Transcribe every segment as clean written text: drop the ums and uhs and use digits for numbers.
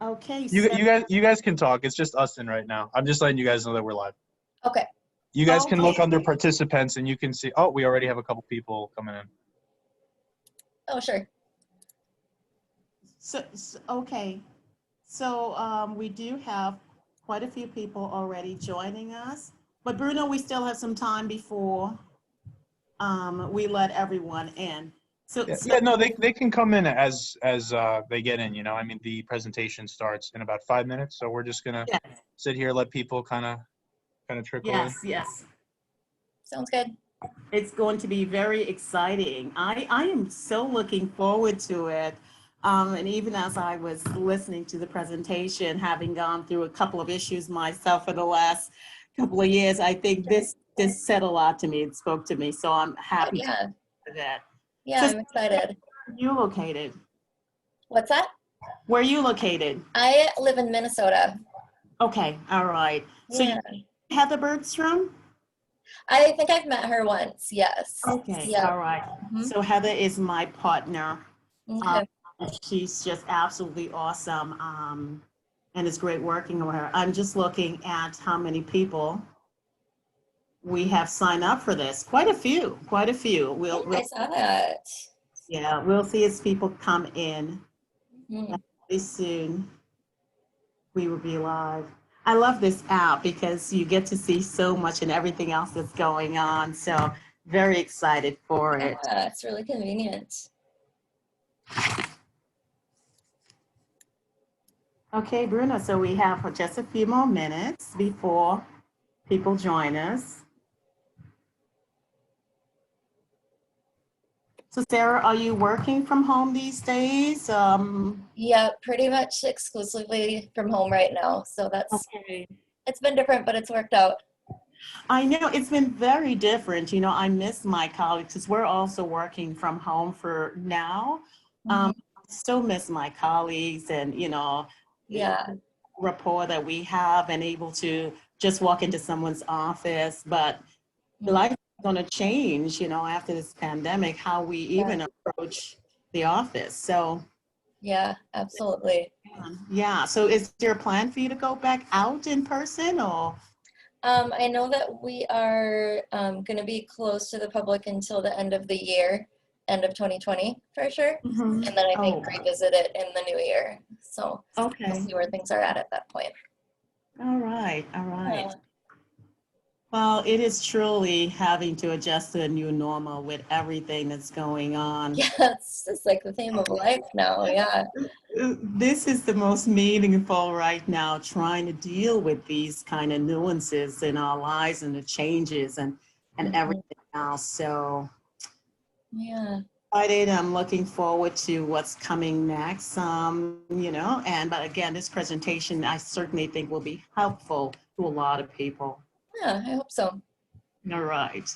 Okay, You so you guys can talk. It's just us in right now. I'm just letting you guys know that we're live. Okay. You guys can look okay. under participants and you can see. Oh, we already have a couple people coming in. Oh, sure. Okay. So we do have quite a few people already joining us, but Bruno, we still have some time before we let everyone in. So, Yeah, so yeah, no, they can come in as they get in. You know, I mean, the presentation starts in about 5 minutes, so we're just gonna yes, sit here, let people kind of trickle in. yes. Sounds good. It's going to be very exciting. I am so looking forward to it. And even as I was listening to the presentation, having gone through a couple of issues myself for the last couple of years, I think this said a lot to me. It spoke to me. So I'm Oh, happy yeah. for that. Yeah, So I'm excited. where are you located? What's that? Where are you located? I live in Minnesota. Okay, all right. So Yeah. you Heather Bergstrom? I think I've met her once. Yes. Okay, Yeah. all right. Mhm. So Heather is my partner. Okay. She's just absolutely awesome. And it's great working with her. I'm just looking at how many people we have signed up for this. Quite a few, quite a few. Yeah, I saw that. Yeah, we'll see as people come in. Mhm. Pretty soon we will be live. I love this app because you get to see so much and everything else that's going on. So very excited for it. Yeah, it's really convenient. Okay, Bruno, so we have just a few more minutes before people join us. So Sarah, are you working from home these days? Yeah, pretty much exclusively from home right now. So Okay. it's been different, but it's worked out. I know it's been very different. You know, I miss my colleagues because we're also working from home for now. Mhm. Still miss my colleagues and, Yeah. rapport that we have and able to just walk into someone's office. But Mhm. life is going to change, after this pandemic, how we even approach the office. So, Yeah, absolutely. yeah. So is there a plan for you to go back out in person or? I know that we are going to be closed to the public until the end of the year, end of 2020 for sure. Mhm. And then I think Oh, revisit it in the new year. So we'll okay. see where things are at that point. All right. All right. Yeah. Well, it is truly having to adjust to a new normal with everything that's going on. Yeah, it's like the theme of life now. Yeah. This is the most meaningful right now, trying to deal with these kind of nuances in our lives and the changes and Mhm. everything else. So Yeah. excited. I'm looking forward to what's coming next. But again, this presentation I certainly think will be helpful to a lot of people. Yeah, I hope so. All right.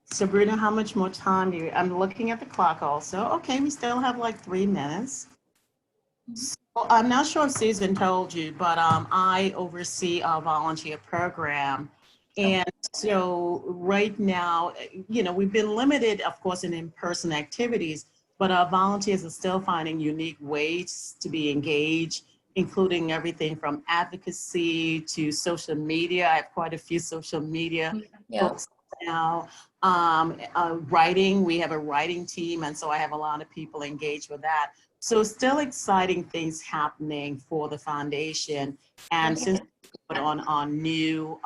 Sabrina, how much more time do you? I'm looking at the clock also. Okay, we still have like 3 minutes. So I'm not sure if Susan told you, but I oversee our volunteer program. And so right now, we've been limited, of course, in-person activities, but our volunteers are still finding unique ways to be engaged, including everything from advocacy to social media. I have quite a few social media Yeah. folks now. Writing, we have a writing team, and so I have a lot of people engaged with that. So still exciting things happening for the foundation. And since we put on new,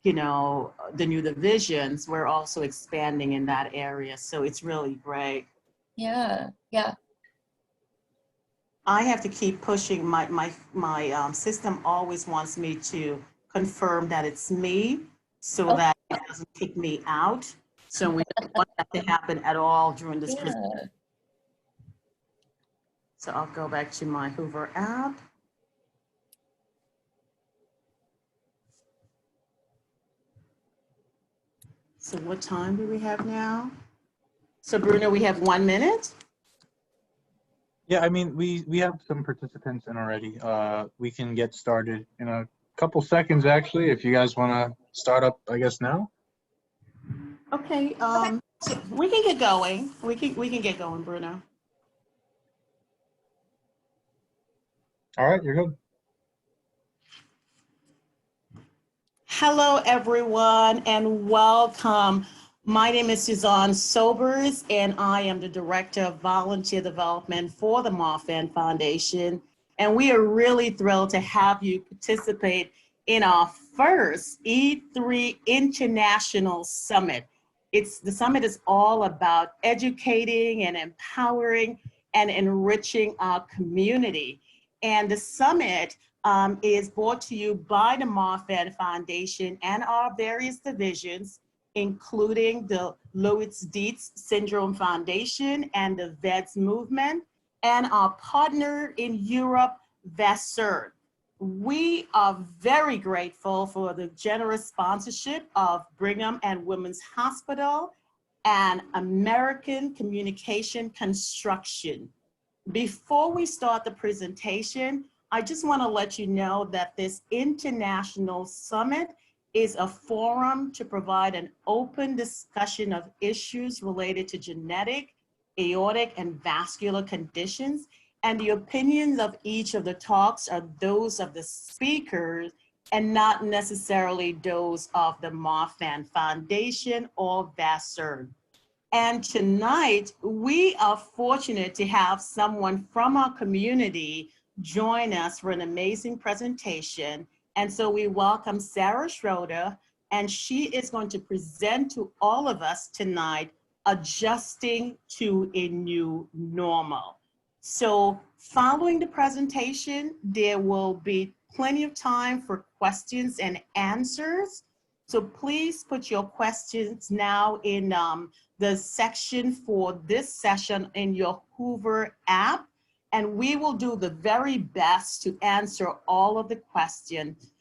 the new divisions, we're also expanding in that area. So it's really great. Yeah. Yeah. I have to keep pushing. My system always wants me to confirm that it's me so that it doesn't kick me out. So we don't want that to happen at all during this presentation. Yeah. So I'll go back to my Hoover app. So what time do we have now? So Bruno, we have 1 minute? Yeah, I mean, we have some participants in already. We can get started in a couple seconds, actually, if you guys want to start up, I guess, now. Okay, so we can get going. We can get going, Bruno. All right, you're good. Hello, everyone, and welcome. My name is Suzanne Sobers, and I am the Director of Volunteer Development for the Marfan Foundation. And we are really thrilled to have you participate in our first E3 International Summit. The summit is all about educating and empowering and enriching our community. And the summit is brought to you by the Marfan Foundation and our various divisions, including the Loews-Dietz Syndrome Foundation and the VEDS Movement, and our partner in Europe, Vasseur. We are very grateful for the generous sponsorship of Brigham and Women's Hospital and American Communication Construction. Before we start the presentation, I just want to let you know that this international summit is a forum to provide an open discussion of issues related to genetic, aortic, and vascular conditions, and the opinions of each of the talks are those of the speakers and not necessarily those of the Marfan Foundation or Vasseur. And tonight, we are fortunate to have someone from our community join us for an amazing presentation. And so we welcome Sarah Schroeder, and she is going to present to all of us tonight, Adjusting to a New Normal. So following the presentation, there will be plenty of time for questions and answers. So please put your questions now in the section for this session in your Hoover app, and we will do the very best to answer all of the questions.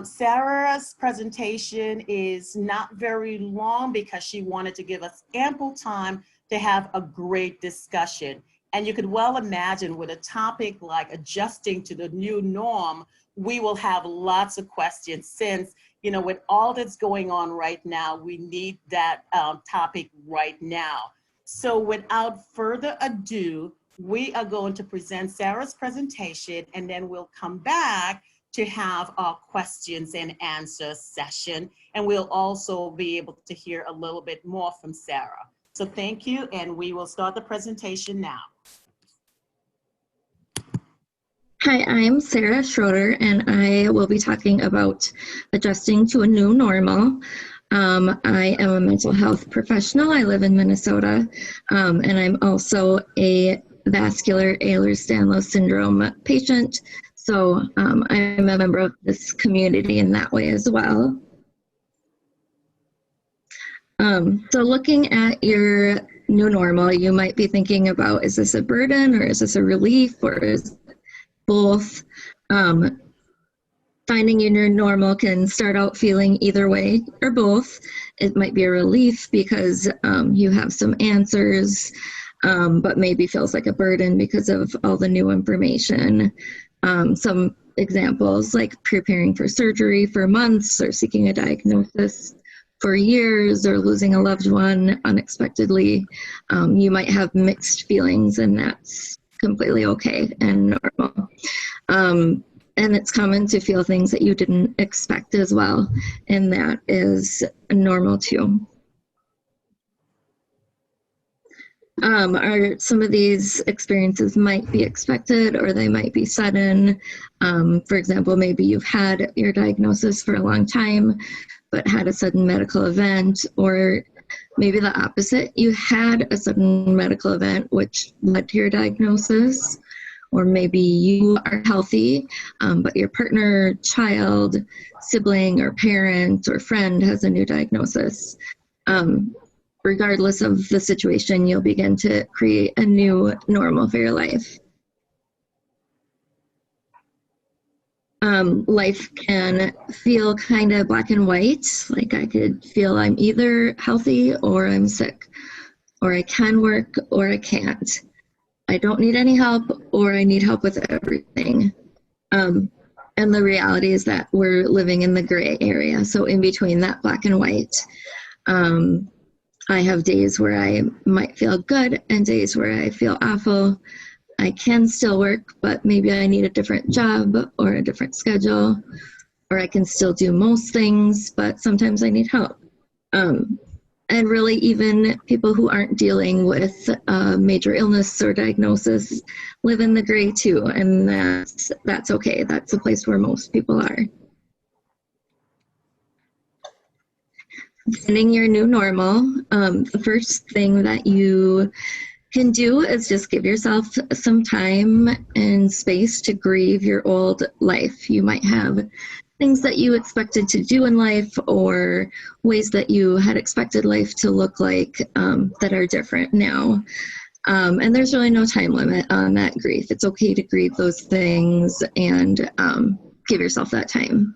Sarah's presentation is not very long because she wanted to give us ample time to have a great discussion. And you could well imagine with a topic like adjusting to the new norm, we will have lots of questions since, you know, with all that's going on right now, we need that topic right now. So without further ado, we are going to present Sarah's presentation, and then we'll come back to have our questions and answer session. And we'll also be able to hear a little bit more from Sarah. So thank you, and we will start the presentation now. Hi, I'm Sarah Schroeder, and I will be talking about adjusting to a new normal. I am a mental health professional. I live in Minnesota, and I'm also a vascular Ehlers-Danlos syndrome patient. So I'm a member of this community in that way as well. So looking at your new normal, you might be thinking about, is this a burden or is this a relief, or is both? Finding your new normal can start out feeling either way or both. It might be a relief because you have some answers, but maybe feels like a burden because of all the new information. Some examples like preparing for surgery for months, or seeking a diagnosis for years, or losing a loved one unexpectedly. You might have mixed feelings, and that's completely okay and normal. And it's common to feel things that you didn't expect as well, and that is normal too. Some of these experiences might be expected, or they might be sudden. For example, maybe you've had your diagnosis for a long time, but had a sudden medical event, or maybe the opposite. You had a sudden medical event which led to your diagnosis, or maybe you are healthy, but your partner, child, sibling, or parent, or friend has a new diagnosis. Regardless of the situation, you'll begin to create a new normal for your life. Life can feel kind of black and white, like I could feel I'm either healthy or I'm sick, or I can work or I can't. I don't need any help, or I need help with everything. And the reality is that we're living in the gray area, so in between that black and white. I have days where I might feel good and days where I feel awful. I can still work, but maybe I need a different job or a different schedule, or I can still do most things, but sometimes I need help. And really, even people who aren't dealing with major illness or diagnosis live in the gray too, and that's okay. That's a place where most people are. Finding your new normal. The first thing that you can do is just give yourself some time and space to grieve your old life. You might have things that you expected to do in life or ways that you had expected life to look like that are different now. And there's really no time limit on that grief. It's okay to grieve those things and give yourself that time.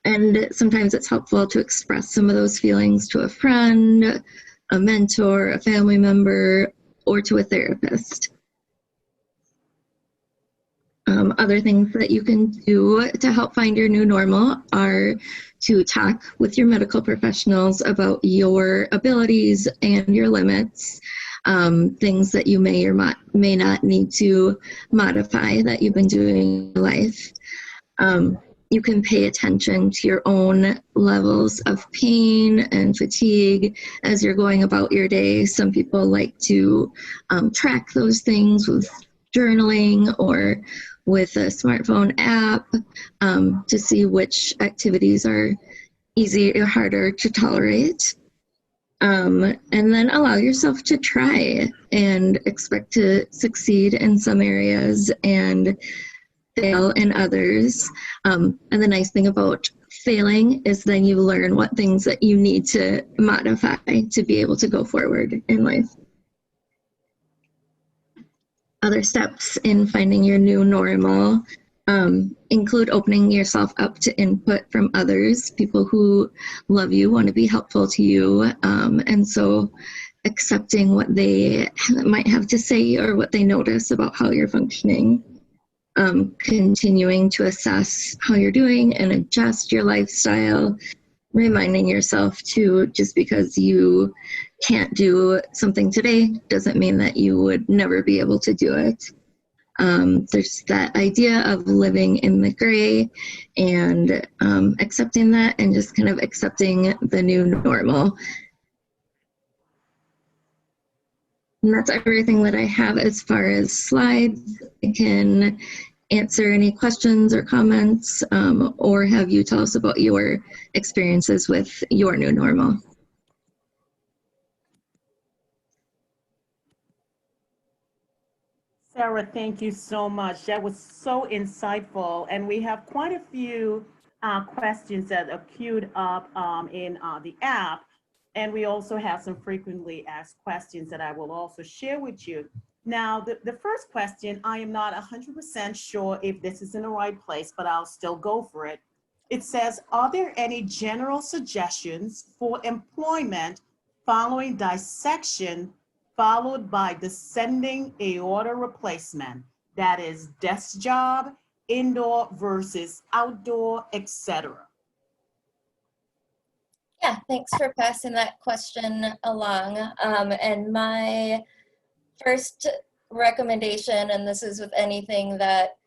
And sometimes it's helpful to express some of those feelings to a friend, a mentor, a family member, or to a therapist. Other things that you can do to help find your new normal are to talk with your medical professionals about your abilities and your limits, things that you may or may not need to modify that you've been doing in your life. You can pay attention to your own levels of pain and fatigue as you're going about your day. Some people like to track those things with journaling or with a smartphone app to see which activities are easier or harder to tolerate. And then allow yourself to try and expect to succeed in some areas and fail in others. And the nice thing about failing is then you learn what things that you need to modify to be able to go forward in life. Other steps in finding your new normal include opening yourself up to input from others. People who love you want to be helpful to you. And so accepting what they might have to say or what they notice about how you're functioning. Continuing to assess how you're doing and adjust your lifestyle, reminding yourself to just because you can't do something today doesn't mean that you would never be able to do it. There's that idea of living in the gray and accepting that and just kind of accepting the new normal. And that's everything that I have as far as slides. I can answer any questions or comments or have you tell us about your experiences with your new normal. Sarah, thank you so much. That was so insightful. And we have quite a few questions that are queued up in the app. And we also have some frequently asked questions that I will also share with you. Now, the first question, I am not 100% sure if this is in the right place, but I'll still go for it. It says, are there any general suggestions for employment following dissection followed by descending aorta replacement? That is desk job, indoor versus outdoor, etc. Yeah, thanks for passing that question along. And my first recommendation, and this is with anything that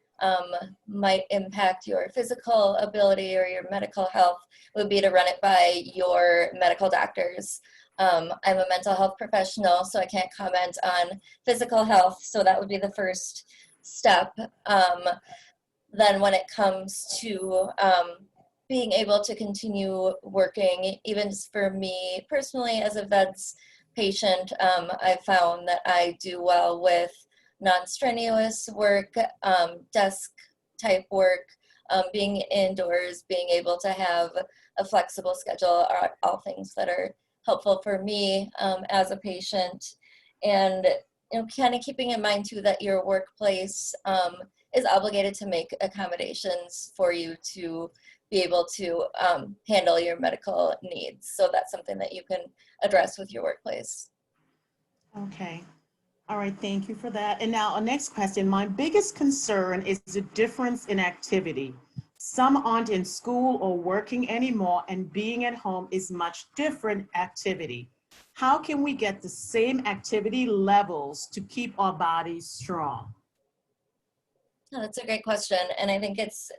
might impact your physical ability or your medical health, would be to run it by your medical doctors. I'm a mental health professional, so I can't comment on physical health, so that would be the first step. Then when it comes to being able to continue working, even for me personally as a VEDS patient, I found that I do well with non-strenuous work, desk type work, being indoors, being able to have a flexible schedule are all things that are helpful for me as a patient. And kind of keeping in mind too that your workplace is obligated to make accommodations for you to be able to handle your medical needs. So that's something that you can address with your workplace. Okay. All right, thank you for that. And now our next question, my biggest concern is the difference in activity. Some aren't in school or working anymore, and being at home is much different activity. How can we get the same activity levels to keep our bodies strong? Oh, that's a great question. And I think it's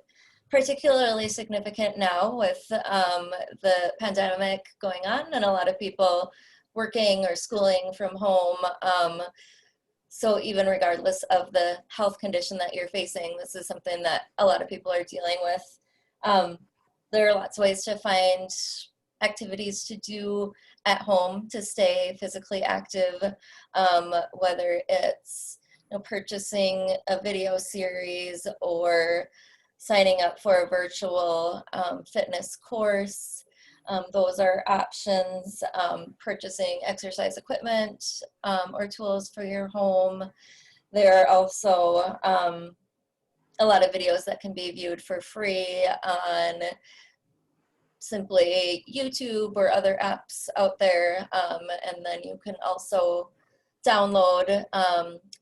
particularly significant now with the pandemic going on and a lot of people working or schooling from home. So even regardless of the health condition that you're facing, this is something that a lot of people are dealing with. There are lots of ways to find activities to do at home to stay physically active, whether it's purchasing a video series or signing up for a virtual fitness course. Those are options. Purchasing exercise equipment or tools for your home. There are also a lot of videos that can be viewed for free on simply YouTube or other apps out there. And then you can also download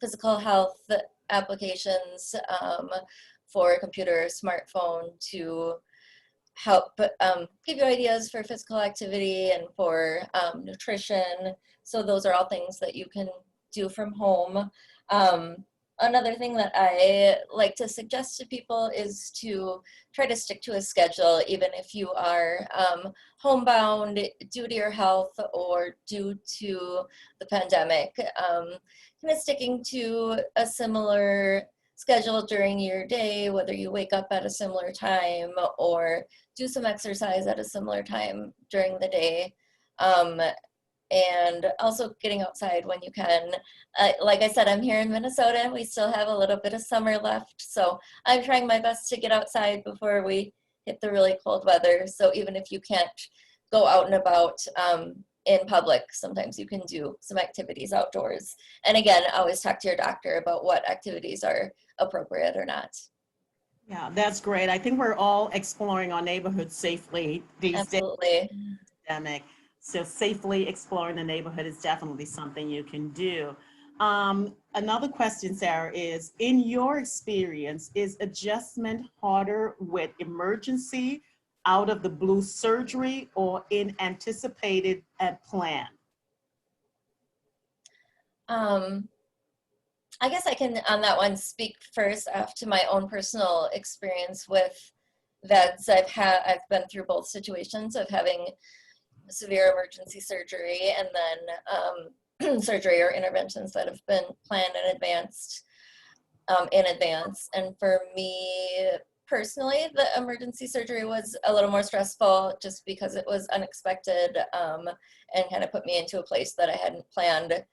physical health applications for a computer or smartphone to help give you ideas for physical activity and for nutrition. So those are all things that you can do from home. Another thing that I like to suggest to people is to try to stick to a schedule, even if you are homebound due to your health or due to the pandemic. Kind of sticking to a similar schedule during your day, whether you wake up at a similar time or do some exercise at a similar time during the day. And also getting outside when you can. Like I said, I'm here in Minnesota. We still have a little bit of summer left. So I'm trying my best to get outside before we hit the really cold weather. So even if you can't go out and about in public, sometimes you can do some activities outdoors. And again, always talk to your doctor about what activities are appropriate or not. Yeah, that's great. I think we're all exploring our neighborhood safely these Absolutely. days. Pandemic. So safely exploring the neighborhood is definitely something you can do. Another question, Sarah, is in your experience, is adjustment harder with emergency, out of the blue surgery, or in anticipated and planned? I guess I can, on that one, speak first to my own personal experience with VEDS. I've been through both situations of having severe emergency surgery and then surgery or interventions that have been planned in advance. And for me personally, the emergency surgery was a little more stressful just because it was unexpected and kind of put me into a place that I hadn't planned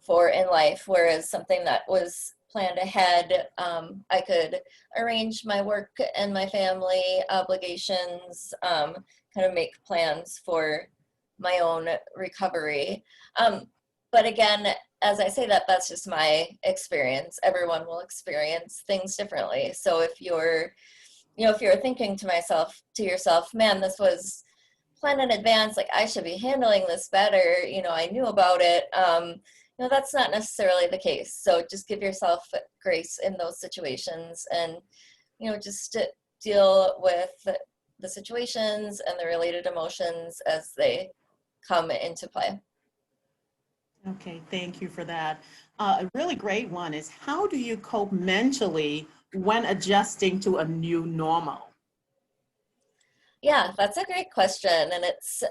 for in life, whereas something that was planned ahead, I could arrange my work and my family obligations, kind of make plans for my own recovery. But again, as I say that, that's just my experience. Everyone will experience things differently. So if you're thinking to yourself, man, this was planned in advance, like I should be handling this better, I knew about it. That's not necessarily the case. So just give yourself grace in those situations and, just deal with the situations and the related emotions as they come into play. Okay, thank you for that. A really great one is, how do you cope mentally when adjusting to a new normal? Yeah, that's a great question. And it's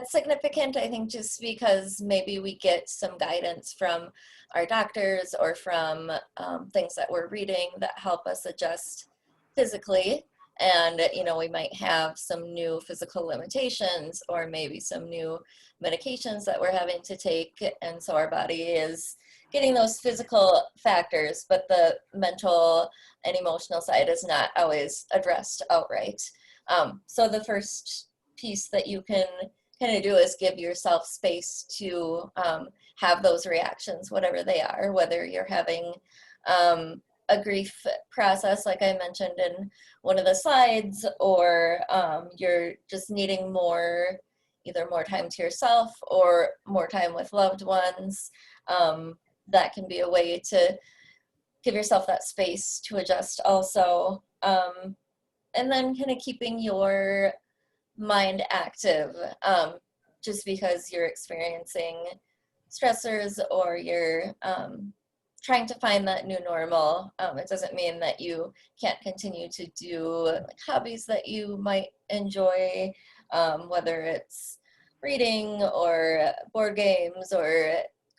significant, I think, just because maybe we get some guidance from our doctors or from things that we're reading that help us adjust physically. And, we might have some new physical limitations or maybe some new medications that we're having to take. And so our body is getting those physical factors, but the mental and emotional side is not always addressed outright. So the first piece that you can kind of do is give yourself space to have those reactions, whatever they are, whether you're having a grief process, like I mentioned in one of the slides, or you're just needing either more time to yourself or more time with loved ones. That can be a way to give yourself that space to adjust also. And then kind of keeping your mind active, just because you're experiencing stressors or you're trying to find that new normal. It doesn't mean that you can't continue to do like hobbies that you might enjoy, whether it's reading or board games or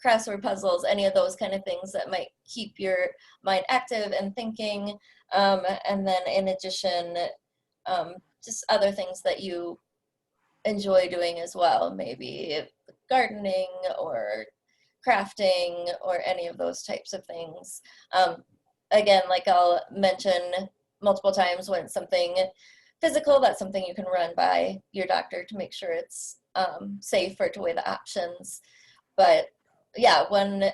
crossword puzzles, any of those kind of things that might keep your mind active and thinking. And then in addition, just other things that you enjoy doing as well, maybe gardening or crafting or any of those types of things. Again, like I'll mention multiple times, when it's something physical, that's something you can run by your doctor to make sure it's safe or to weigh the options. But yeah, when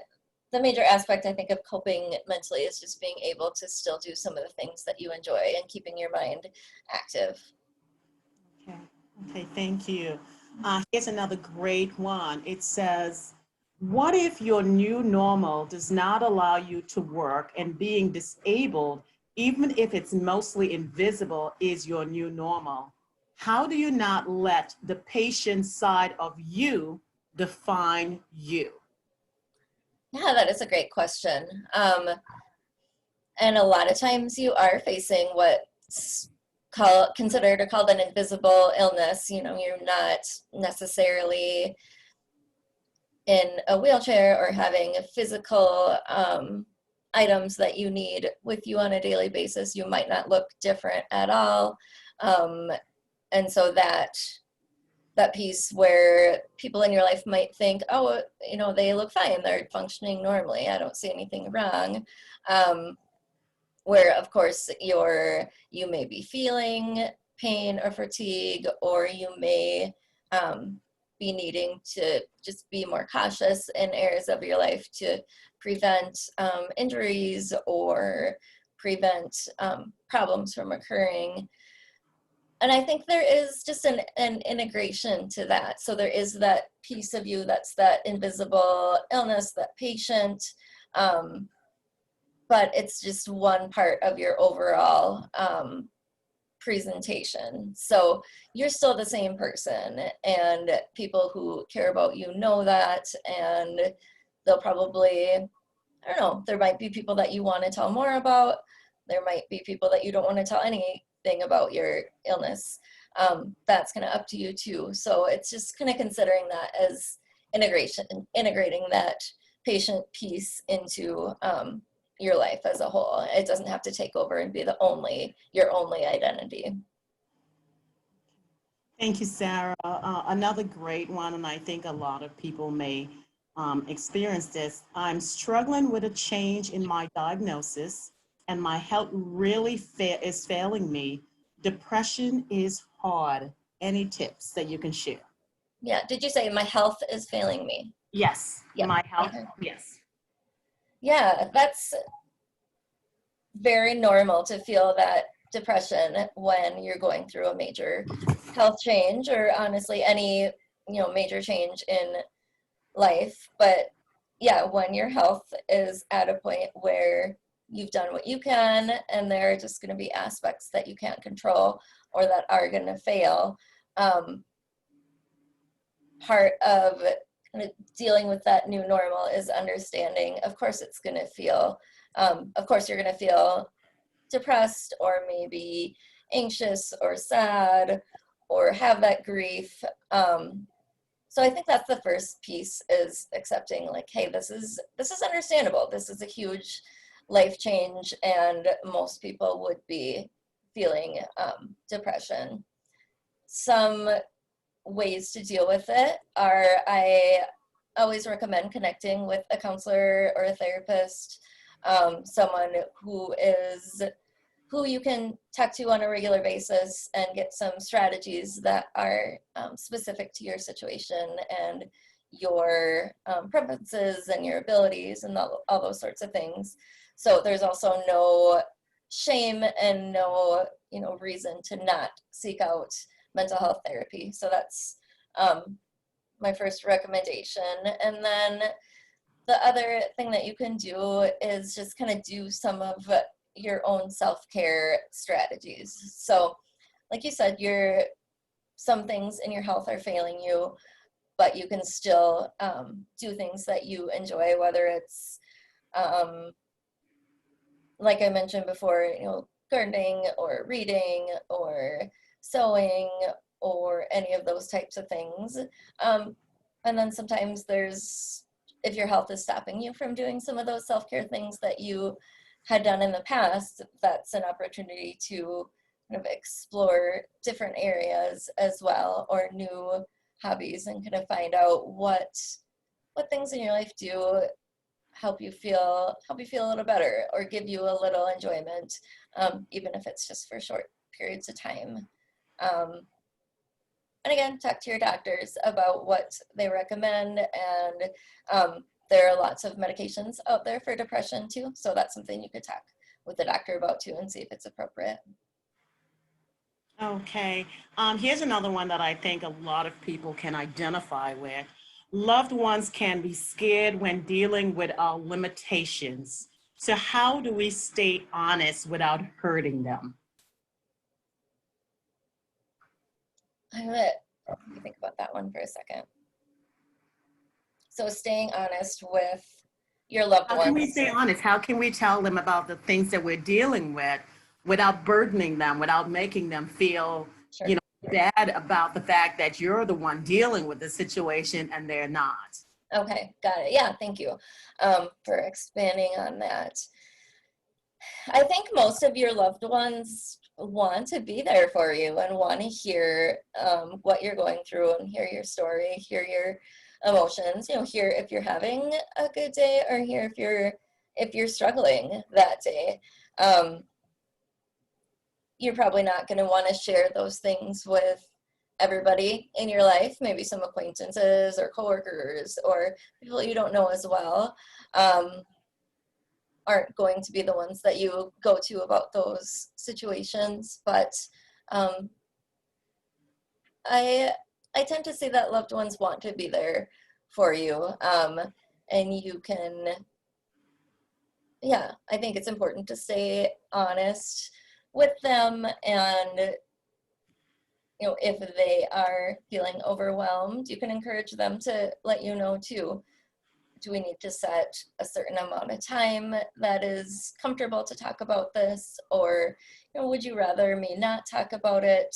the major aspect, I think, of coping mentally is just being able to still do some of the things that you enjoy and keeping your mind active. Okay, thank you. Here's another great one. It says, what if your new normal does not allow you to work, and being disabled, even if it's mostly invisible, is your new normal? How do you not let the patient side of you define you? Yeah, that is a great question. And a lot of times you are facing what's considered or called an invisible illness. You know, you're not necessarily in a wheelchair or having physical items that you need with you on a daily basis. You might not look different at all. And so that piece where people in your life might think, oh, you know, they look fine, they're functioning normally, I don't see anything wrong. Where of course you may be feeling pain or fatigue, or you may be needing to just be more cautious in areas of your life to prevent injuries or prevent problems from occurring. And I think there is just an integration to that. So there is that piece of you that's that invisible illness, that patient, but it's just one part of your overall presentation. So you're still the same person, and people who care about you know that, and they'll probably, I don't know, there might be people that you want to tell more about. There might be people that you don't want to tell anything about your illness. That's kind of up to you too. So it's just kind of considering that as integrating that patient piece into your life as a whole. It doesn't have to take over and be your only identity. Thank you, Sarah. Another great one, and I think a lot of people may experience this. I'm struggling with a change in my diagnosis, and my health really is failing me. Depression is hard. Any tips that you can share? Yeah, did you say my health is failing me? Yes, Yeah. my health, Okay. yes. Yeah, that's very normal to feel that depression when you're going through a major health change, or honestly any major change in life. But yeah, when your health is at a point where you've done what you can and there are just going to be aspects that you can't control or that are going to fail, part of kind of dealing with that new normal is understanding, of course it's going to feel, of course you're going to feel depressed or maybe anxious or sad or have that grief. So I think that's the first piece, is accepting, like, hey, this is understandable. This is a huge life change, and most people would be feeling depression. Some ways to deal with it are, I always recommend connecting with a counselor or a therapist, someone who you can talk to on a regular basis and get some strategies that are specific to your situation and your preferences and your abilities and all those sorts of things. So there's also no shame and no reason to not seek out mental health therapy. So that's my first recommendation. And then the other thing that you can do is just kind of do some of your own self-care strategies. So like you said, some things in your health are failing you, but you can still do things that you enjoy, whether it's Like I mentioned before, you know, gardening or reading or sewing or any of those types of things. And then sometimes there's, if your health is stopping you from doing some of those self-care things that you had done in the past, that's an opportunity to kind of explore different areas as well, or new hobbies, and kind of find out what things in your life do help you feel a little better or give you a little enjoyment, even if it's just for short periods of time. And again, talk to your doctors about what they recommend. And there are lots of medications out there for depression too. So that's something you could talk with the doctor about too and see if it's appropriate. Okay. Here's another one that I think a lot of people can identify with. Loved ones can be scared when dealing with our limitations. So how do we stay honest without hurting them? Let me think about that one for a second. So staying honest with your loved ones. How can we stay honest? How can we tell them about the things that we're dealing with without burdening them, without making them feel, Sure. you know, bad about the fact that you're the one dealing with the situation and they're not? Okay, got it. Yeah, thank you for expanding on that. I think most of your loved ones want to be there for you and want to hear what you're going through and hear your story, hear your emotions, you know, hear if you're having a good day or hear if you're struggling that day. You're probably not going to want to share those things with everybody in your life, maybe some acquaintances or coworkers or people you don't know as well. Aren't going to be the ones that you go to about those situations, but I tend to see that loved ones want to be there for you, and you can, yeah, I think it's important to stay honest with them, and you know, if they are feeling overwhelmed, you can encourage them to let you know too. Do we need to set a certain amount of time that is comfortable to talk about this? Or, you know, would you rather me not talk about it,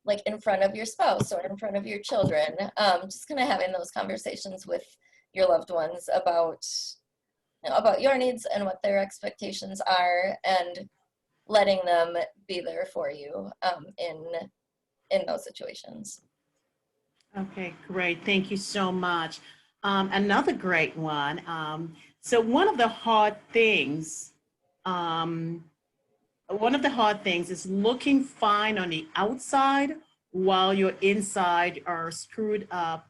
like in front of your spouse or in front of your children? Just kind of having those conversations with your loved ones about, you know, about your needs and what their expectations are, and letting them be there for you in those situations. Okay, great. Thank you so much. Another great one. So one of the hard things is looking fine on the outside while your inside are screwed up,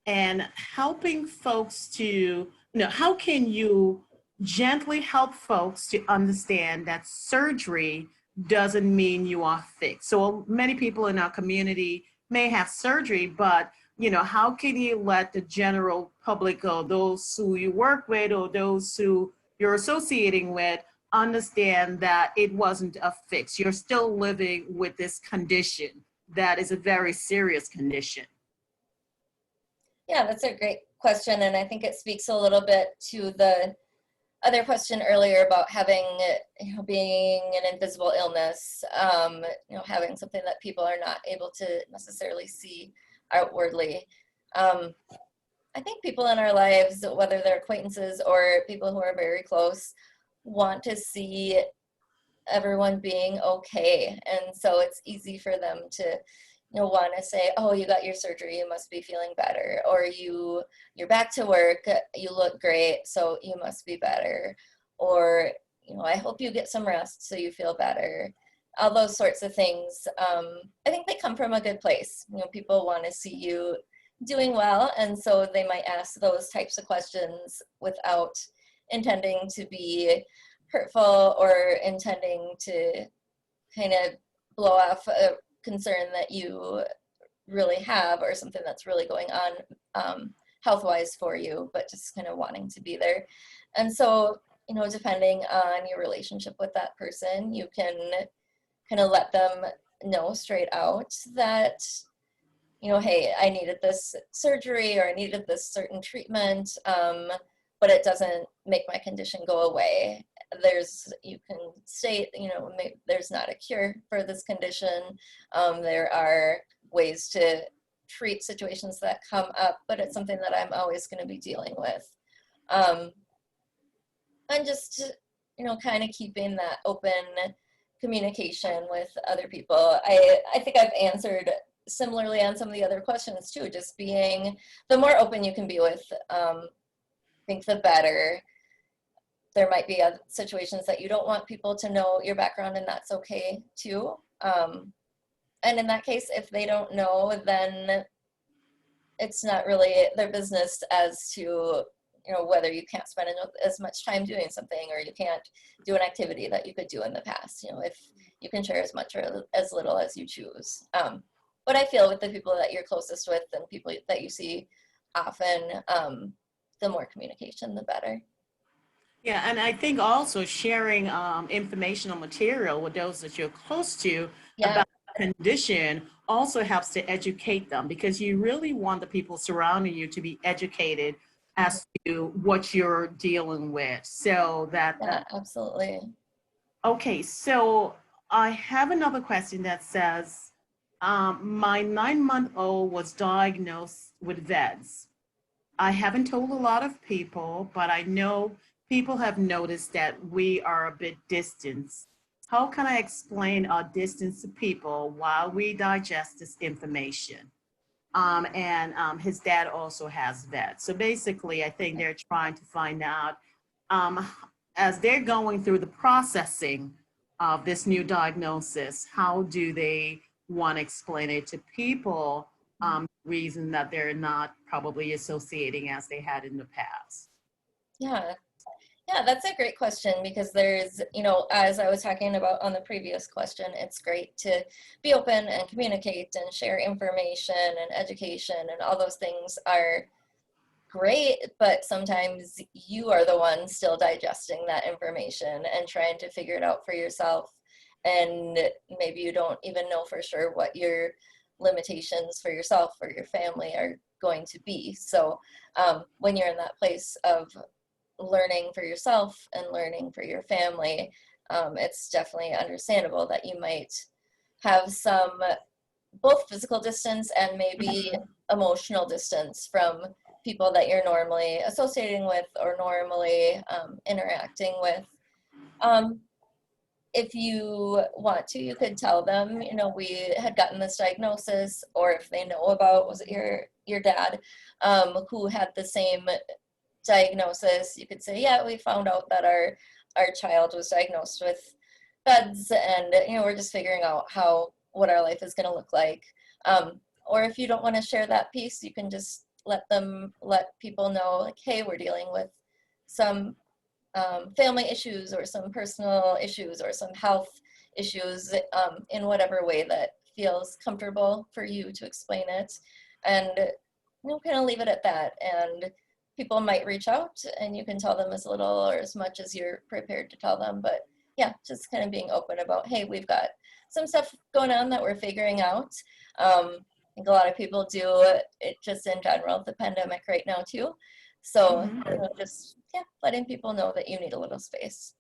and helping folks to, you know, how can you gently help folks to understand that surgery doesn't mean you are fixed? So many people in our community may have surgery, but you know, how can you let the general public or those who you work with or those who you're associating with understand that it wasn't a fix? You're still living with this condition that is a very serious condition. Yeah, that's a great question, and I think it speaks a little bit to the other question earlier about having, you know, being an invisible illness, you know, having something that people are not able to necessarily see outwardly. I think people in our lives, whether they're acquaintances or people who are very close, want to see everyone being okay, and so it's easy for them to, you know, want to say, oh, you got your surgery, you must be feeling better, or you're back to work, you look great, so you must be better, or, you know, I hope you get some rest so you feel better. All those sorts of things, I think they come from a good place. You know, people want to see you doing well, and so they might ask those types of questions without intending to be hurtful or intending to kind of blow off a concern that you really have or something that's really going on health-wise for you, but just kind of wanting to be there. And so, you know, depending on your relationship with that person, you can kind of let them know straight out that, you know, hey, I needed this surgery or I needed this certain treatment. but it doesn't make my condition go away. You can state, there's not a cure for this condition. There are ways to treat situations that come up, but it's something that I'm always going to be dealing with. And just, kind of keeping that open communication with other people. I think I've answered similarly on some of the other questions too, just being, the more open you can be with, I think the better. There might be other situations that you don't want people to know your background, and that's okay too. And in that case, if they don't know, then it's not really their business as to, whether you can't spend as much time doing something, or you can't do an activity that you could do in the past, if you can share as much or as little as you choose. But I feel with the people that you're closest with and people that you see often, the more communication, the better. Yeah, and I think also sharing informational material with those that you're close to about the condition also helps to educate them, because you really want the people surrounding you to be educated as to what you're dealing with. So that. Yeah, absolutely. Okay, so I have another question that says, my 9-month-old was diagnosed with VEDS. I haven't told a lot of people, but I know people have noticed that we are a bit distant. How can I explain our distance to people while we digest this information? His dad also has VEDS. So basically, I think they're trying to find out, as they're going through the processing of this new diagnosis, how do they want to explain it to people, reason that they're not probably associating as they had in the past? Yeah, that's a great question, because there's, as I was talking about on the previous question, it's great to be open and communicate and share information, and education and all those things are great, but sometimes you are the one still digesting that information and trying to figure it out for yourself. And maybe you don't even know for sure what your limitations for yourself or your family are going to be. So when you're in that place of learning for yourself and learning for your family, it's definitely understandable that you might have some both physical distance and maybe emotional distance from people that you're normally associating with or normally interacting with. If you want to, you could tell them, we had gotten this diagnosis, or if they know about, was it your dad who had the same diagnosis, you could say, yeah, we found out that our child was diagnosed with VEDS, and we're just figuring out what our life is going to look like. Or if you don't want to share that piece, you can just let people know, like, hey, we're dealing with some family issues or some personal issues or some health issues, in whatever way that feels comfortable for you to explain it, and kind of leave it at that. And people might reach out, and you can tell them as little or as much as you're prepared to tell them. But yeah, just kind of being open about, hey, we've got some stuff going on that we're figuring out. I think a lot of people do it just in general, the pandemic right now too. So just letting people know that you need a little space.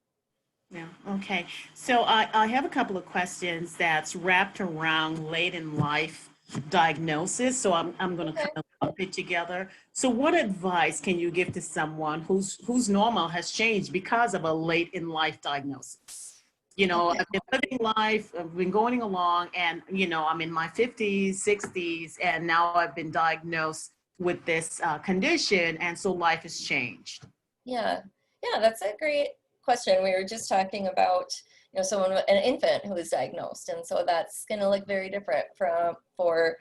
Yeah, okay. So I have a couple of questions that's wrapped around late in life diagnosis. So I'm going to kind of lump it together. So what advice can you give to someone whose normal has changed because of a late in life diagnosis? I've been living life, I've been going along, and I'm in my 50s, 60s, and now I've been diagnosed with this condition, and so life has changed. Yeah, that's a great question. We were just talking about an infant who is diagnosed, and so that's going to look very different for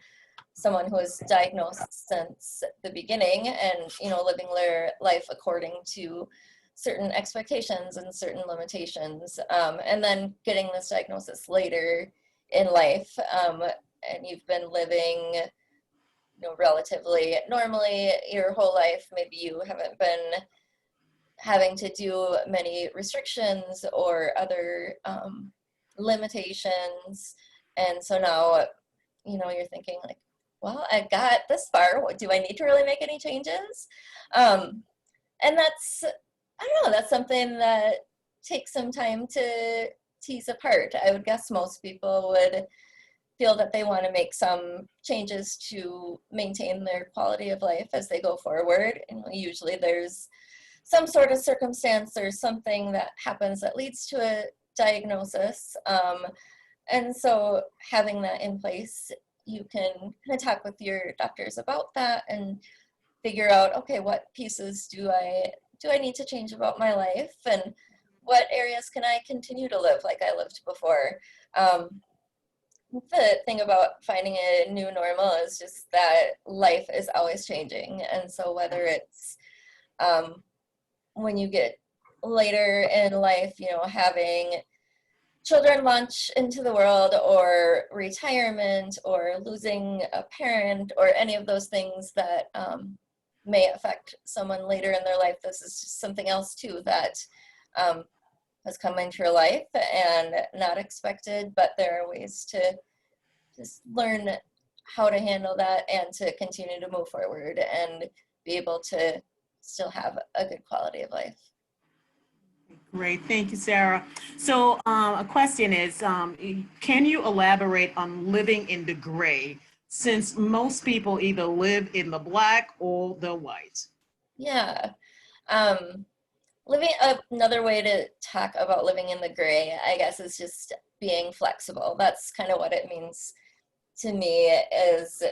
someone who is diagnosed since the beginning, and living their life according to certain expectations and certain limitations, and then getting this diagnosis later in life, and you've been living relatively normally your whole life. Maybe you haven't been having to do many restrictions or other limitations, and so now you're thinking like, well, I got this far, do I need to really make any changes? And that's, I don't know, that's something that takes some time to tease apart. I would guess most people would feel that they want to make some changes to maintain their quality of life as they go forward. And usually there's some sort of circumstance or something that happens that leads to a diagnosis. And so having that in place, you can kind of talk with your doctors about that and figure out, okay, what pieces do I need to change about my life, and what areas can I continue to live like I lived before. The thing about finding a new normal is just that life is always changing. And so whether it's when you get later in life, you know, having children launch into the world, or retirement, or losing a parent, or any of those things that may affect someone later in their life, this is just something else too that has come into your life and not expected, but there are ways to just learn how to handle that and to continue to move forward and be able to still have a good quality of life. Great, thank you, Sarah. So a question is, can you elaborate on living in the gray, since most people either live in the black or the white? Yeah. Another way to talk about living in the gray, I guess, is just being flexible. That's kind of what it means to me. Is,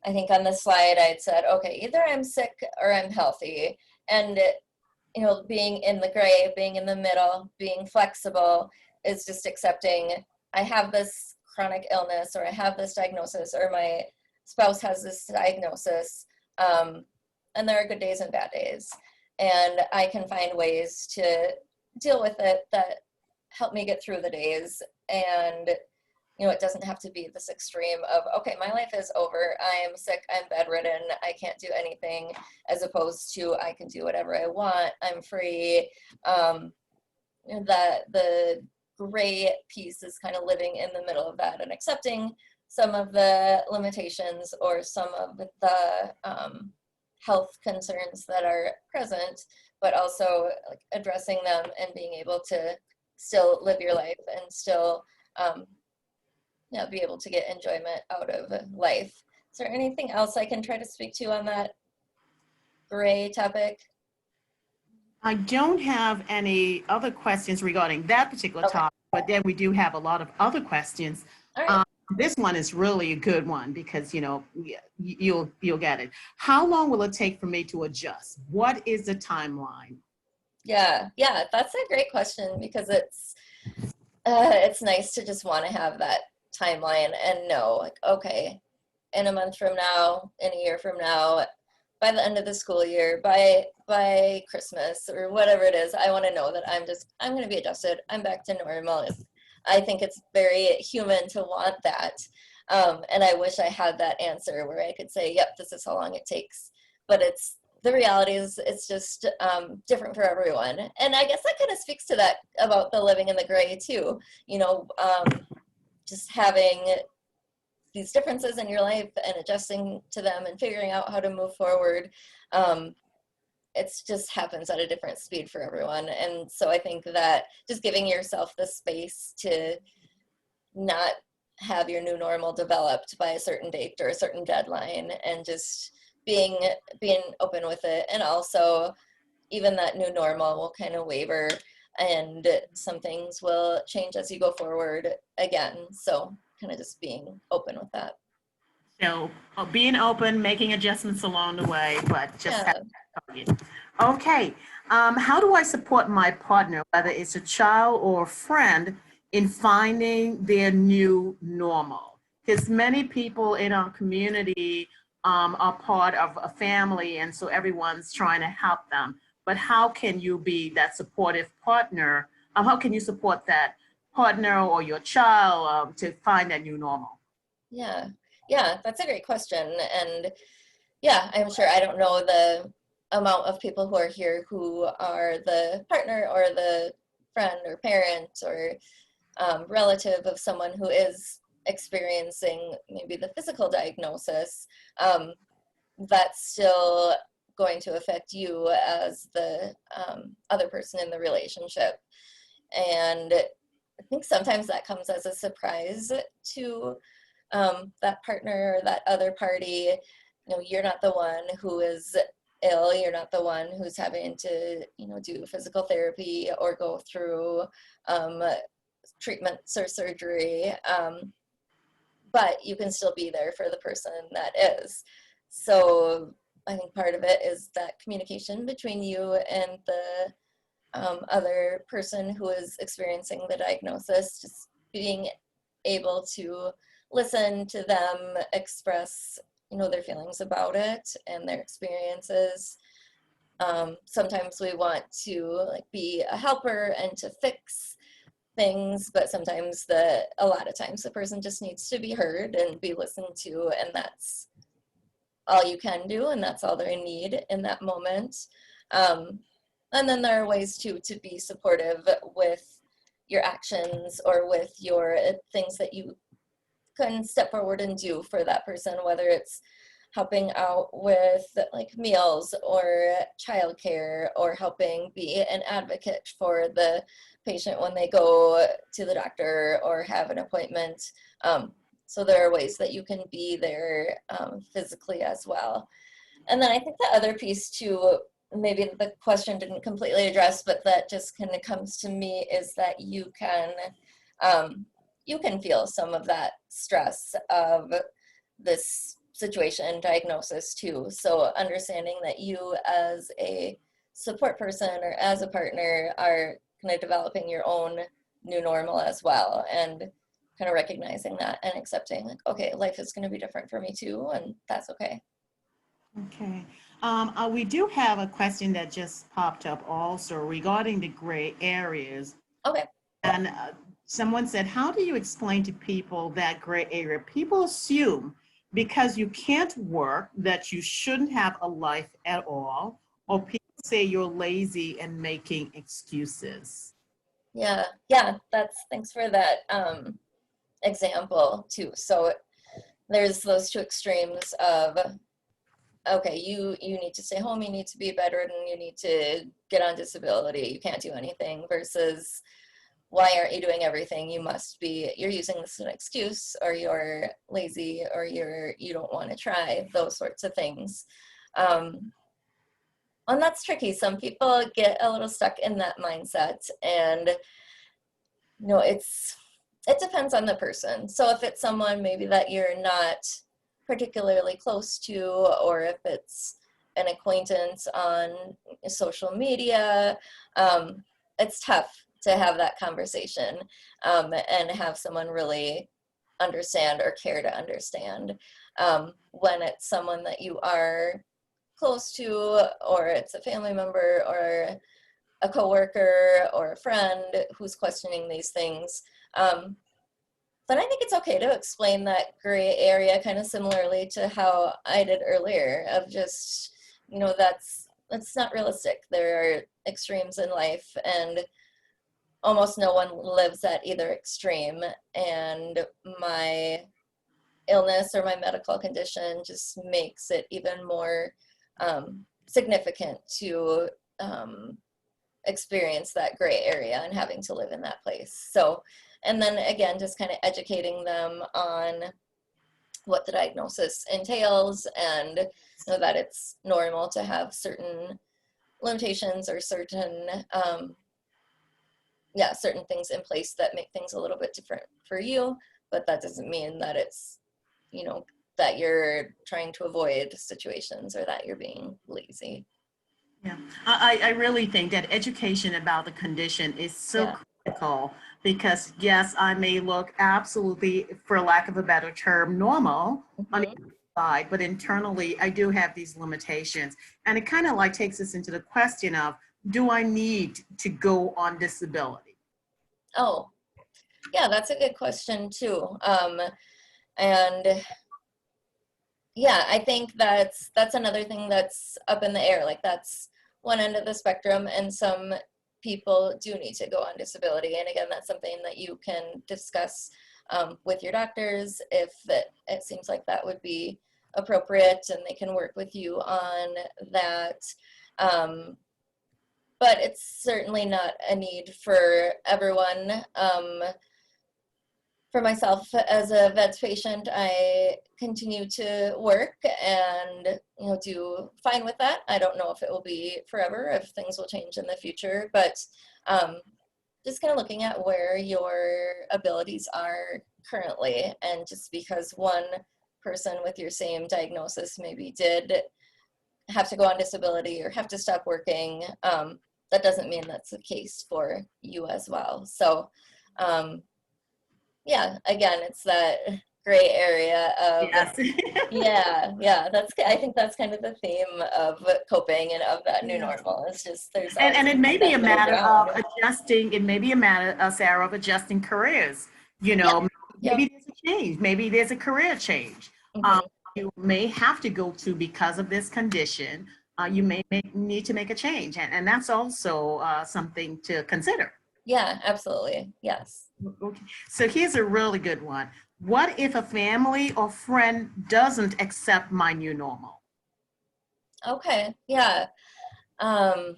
I think on the slide I'd said, okay, either I'm sick or I'm healthy. And, you know, being in the gray, being in the middle, being flexible is just accepting I have this chronic illness, or I have this diagnosis, or my spouse has this diagnosis. And there are good days and bad days. And I can find ways to deal with it that help me get through the days. And, you know, it doesn't have to be this extreme of, okay, my life is over, I am sick, I'm bedridden, I can't do anything, as opposed to I can do whatever I want, I'm free. That the gray piece is kind of living in the middle of that and accepting some of the limitations or some of the health concerns that are present, but also like addressing them and being able to still live your life and still be able to get enjoyment out of life. Is there anything else I can try to speak to on that gray topic? I don't have any other questions regarding that particular Okay. topic, but then we do have a lot of other questions. All right. This one is really a good one because, you know, you'll get it. How long will it take for me to adjust? What is the timeline? Yeah, that's a great question, because it's nice to just want to have that timeline and know, like, okay, in a month from now, in a year from now, by the end of the school year, by Christmas or whatever it is, I want to know that I'm going to be adjusted. I'm back to normal. I think it's very human to want that. And I wish I had that answer where I could say, yep, this is how long it takes. But the reality is it's just different for everyone. And I guess that kind of speaks to that about the living in the gray too. You know, just having these differences in your life and adjusting to them and figuring out how to move forward. It just happens at a different speed for everyone. And so I think that just giving yourself the space to not have your new normal developed by a certain date or a certain deadline, and just being open with it. And also even that new normal will kind of waver and some things will change as you go forward again. So kind of just being open with that. So being open, making adjustments along the way, but just Yeah. target. Okay. How do I support my partner, whether it's a child or a friend, in finding their new normal? Because many people in our community are part of a family, and so everyone's trying to help them. But how can you be that supportive partner? How can you support that partner or your child to find that new normal? Yeah, that's a great question. And yeah, I'm sure, I don't know the amount of people who are here who are the partner or the friend or parent or relative of someone who is experiencing maybe the physical diagnosis. That still going to affect you as the other person in the relationship. And I think sometimes that comes as a surprise to that partner or that other party. You know, you're not the one who is ill, you're not the one who's having to, you know, do physical therapy or go through treatments or surgery, but you can still be there for the person that is. So I think part of it is that communication between you and the other person who is experiencing the diagnosis, just being able to listen to them express, you know, their feelings about it and their experiences. Sometimes we want to like be a helper and to fix things, but sometimes a lot of times the person just needs to be heard and be listened to, and that's all you can do, and that's all they need in that moment. And then there are ways to be supportive with your actions or with your things that you can step forward and do for that person, whether it's helping out with like meals or childcare, or helping be an advocate for the patient when they go to the doctor or have an appointment. So there are ways that you can be there physically as well. And then I think the other piece too, maybe the question didn't completely address, but that just kind of comes to me, is that you can feel some of that stress of this situation diagnosis too. So understanding that you as a support person or as a partner are kind of developing your own new normal as well, and kind of recognizing that and accepting like, okay, life is going to be different for me too, and that's okay. Okay. We do have a question that just popped up also regarding the gray areas. Okay. And someone said, how do you explain to people that gray area? People assume because you can't work that you shouldn't have a life at all, or people say you're lazy and making excuses. Yeah, thanks for that example too. So there's those two extremes of, okay, you need to stay home, you need to be bedridden, you need to get on disability, you can't do anything, versus why aren't you doing everything? You're using this as an excuse, or you're lazy, or you don't want to try, those sorts of things. And that's tricky. Some people get a little stuck in that mindset, and you know, it depends on the person. So if it's someone maybe that you're not particularly close to, or if it's an acquaintance on social media, it's tough to have that conversation and have someone really understand or care to understand. When it's someone that you are close to, or it's a family member or a coworker or a friend who's questioning these things, but I think it's okay to explain that gray area kind of similarly to how I did earlier, of just, you know, that's not realistic. There are extremes in life, and almost no one lives at either extreme. And my illness or my medical condition just makes it even more significant to experience that gray area and having to live in that place. So, and then again, just kind of educating them on what the diagnosis entails, and you know, that it's normal to have certain limitations or certain certain things in place that make things a little bit different for you, but that doesn't mean that it's, you know, that you're trying to avoid situations or that you're being lazy. Yeah, I really think that education about the condition is so critical, because yes, I may look absolutely, for lack of a better term, normal on the outside, but internally I do have these limitations. And it kind of like takes us into the question of, do I need to go on disability? Oh, yeah, that's a good question too. And yeah, I think that's another thing that's up in the air. Like, that's one end of the spectrum, and some people do need to go on disability. And again, that's something that you can discuss with your doctors if it seems like that would be appropriate and they can work with you on that. But it's certainly not a need for everyone. For myself as a vets patient, I continue to work and do fine with that. I don't know if it will be forever, if things will change in the future, but just kind of looking at where your abilities are currently, and just because one person with your same diagnosis maybe did have to go on disability or have to stop working, that doesn't mean that's the case for you as well. So yeah, again, it's that gray area of Yes. I think that's kind of the theme of coping and of that new normal. It's just there's And it may be a matter of ground. adjusting, it may be a matter, Sarah, of adjusting careers. Maybe there's a change, maybe there's a career change. You may have to go to, because of this condition, you may need to make a change. And that's also something to consider. Yeah, absolutely. Yes. Okay. So here's a really good one. What if a family or friend doesn't accept my new normal? Okay. Yeah. I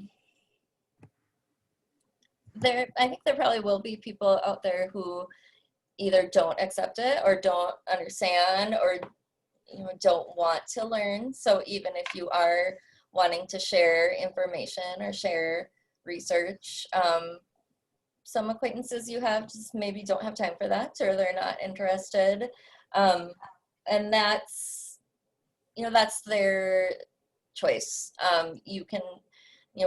think there probably will be people out there who either don't accept it or don't understand or don't want to learn. So even if you are wanting to share information or share research, some acquaintances you have just maybe don't have time for that, or they're not interested. And that's their choice. You can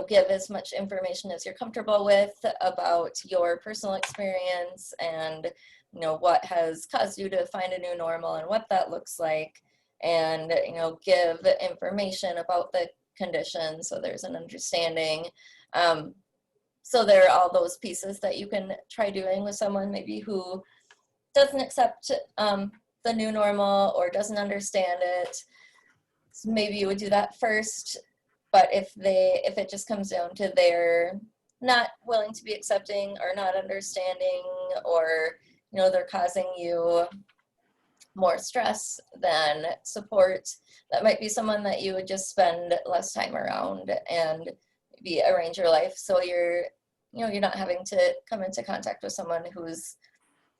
give as much information as you're comfortable with about your personal experience and what has caused you to find a new normal and what that looks like, and give information about the condition so there's an understanding. So there are all those pieces that you can try doing with someone maybe who doesn't accept the new normal or doesn't understand it. So maybe you would do that first. But if it just comes down to they're not willing to be accepting or not understanding, or they're causing you more stress than support, that might be someone that you would just spend less time around and maybe arrange your life so you're not having to come into contact with someone who's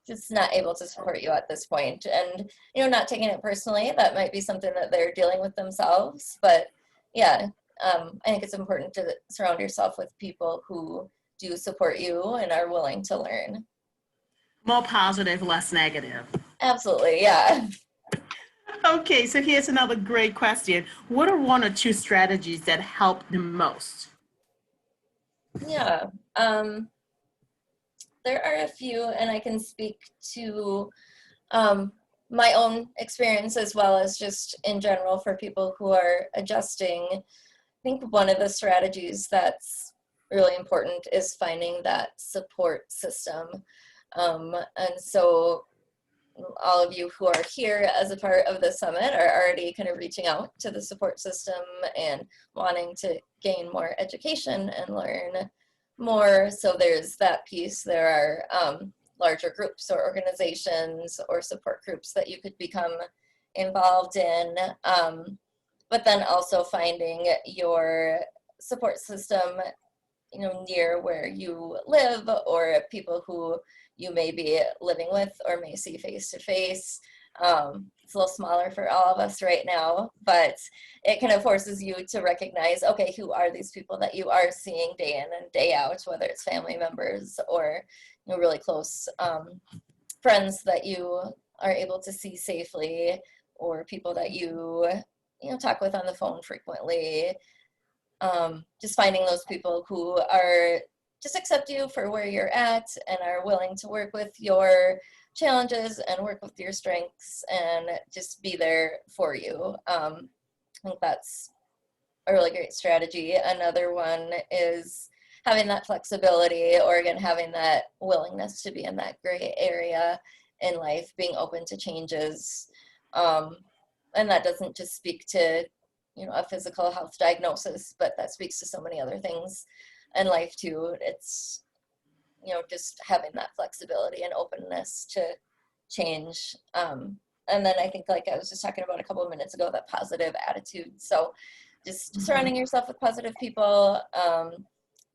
just not able to support you at this point. And not taking it personally, that might be something that they're dealing with themselves. But yeah, I think it's important to surround yourself with people who do support you and are willing to learn. More positive, less negative. Absolutely, yeah. Okay, so here's another great question. What are one or two strategies that help the most? Yeah, there are a few, and I can speak to my own experience as well as just in general for people who are adjusting. I think one of the strategies that's really important is finding that support system. And so all of you who are here as a part of the summit are already kind of reaching out to the support system and wanting to gain more education and learn more. So there's that piece. There are larger groups or organizations or support groups that you could become involved in. But then also finding your support system, near where you live, or people who you may be living with or may see face to face. It's a little smaller for all of us right now, but it kind of forces you to recognize, okay, who are these people that you are seeing day in and day out, whether it's family members or really close friends that you are able to see safely, or people that you talk with on the phone frequently. Just finding those people who are just accept you for where you're at and are willing to work with your challenges and work with your strengths and just be there for you. I think that's a really great strategy. Another one is having that flexibility, or again, having that willingness to be in that gray area in life, being open to changes. And that doesn't just speak to a physical health diagnosis, but that speaks to so many other things in life too. It's just having that flexibility and openness to change. And then I think, like I was just talking about a couple of minutes ago, that positive attitude. So just surrounding yourself with positive people,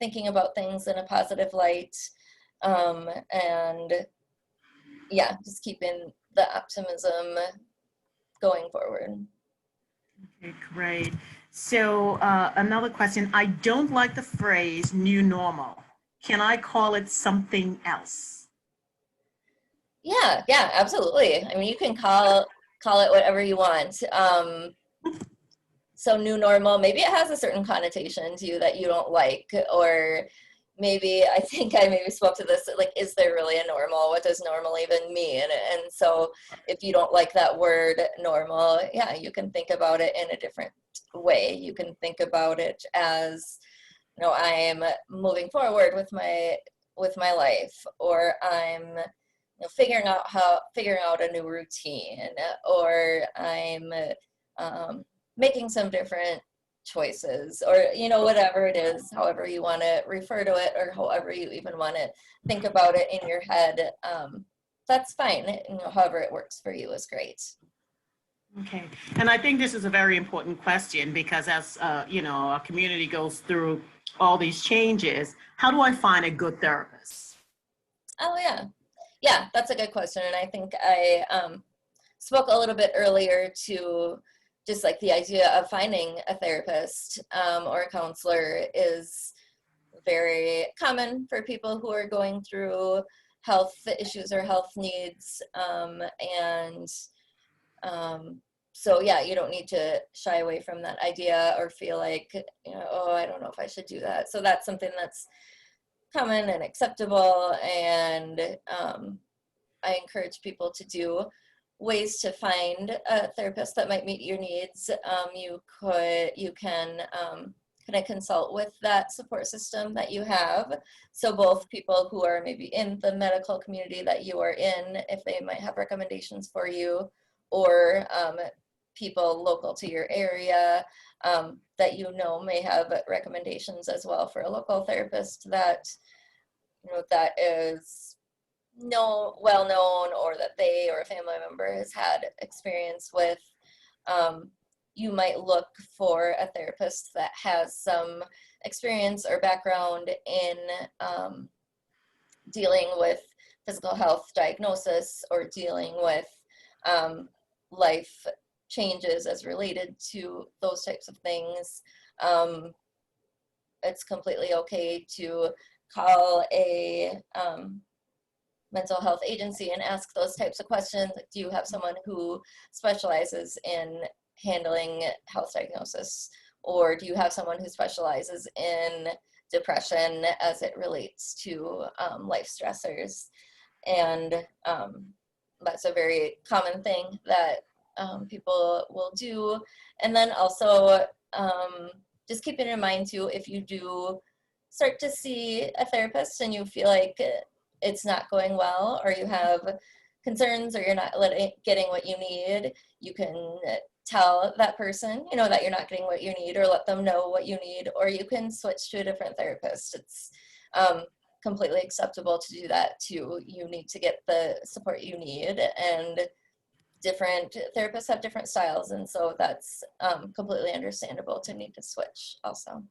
thinking about things in a positive light, and yeah, just keeping the optimism going forward. Okay, great. So another question. I don't like the phrase new normal. Can I call it something else? Yeah, absolutely. I mean, you can call it whatever you want. So new normal, maybe it has a certain connotation to you that you don't like, or maybe, I think I maybe spoke to this, like, is there really a normal? What does normal even mean? And so if you don't like that word normal, yeah, you can think about it in a different way. You can think about it as, you know, I'm moving forward with my life, or I'm, you know, figuring out a new routine, or I'm making some different choices, or, you know, whatever it is, however you want to refer to it, or however you even want to think about it in your head, that's fine. You know, however it works for you is great. Okay, and I think this is a very important question because as you know, our community goes through all these changes, how do I find a good therapist? Oh yeah, that's a good question. And I think I spoke a little bit earlier to just like the idea of finding a therapist or a counselor is very common for people who are going through health issues or health needs, and so yeah, you don't need to shy away from that idea or feel like, you know, oh, I don't know if I should do that. So that's something that's common and acceptable, and I encourage people to do ways to find a therapist that might meet your needs. You can kind of consult with that support system that you have. So both people who are maybe in the medical community that you are in, if they might have recommendations for you, or people local to your area that you know may have recommendations as well for a local therapist that, you know, that is well known, or that they or a family member has had experience with. You might look for a therapist that has some experience or background in dealing with physical health diagnosis, or dealing with life changes as related to those types of things. It's completely okay to call a mental health agency and ask those types of questions. Do you have someone who specializes in handling health diagnosis? Or do you have someone who specializes in depression as it relates to life stressors? And that's a very common thing that people will do. And then also just keeping in mind too, if you do start to see a therapist and you feel like it's not going well, or you have concerns, or you're not getting what you need, you can tell that person, you know, that you're not getting what you need, or let them know what you need, or you can switch to a different therapist. It's completely acceptable to do that too. You need to get the support you need, and different therapists have different styles, and so that's completely understandable to need to switch also.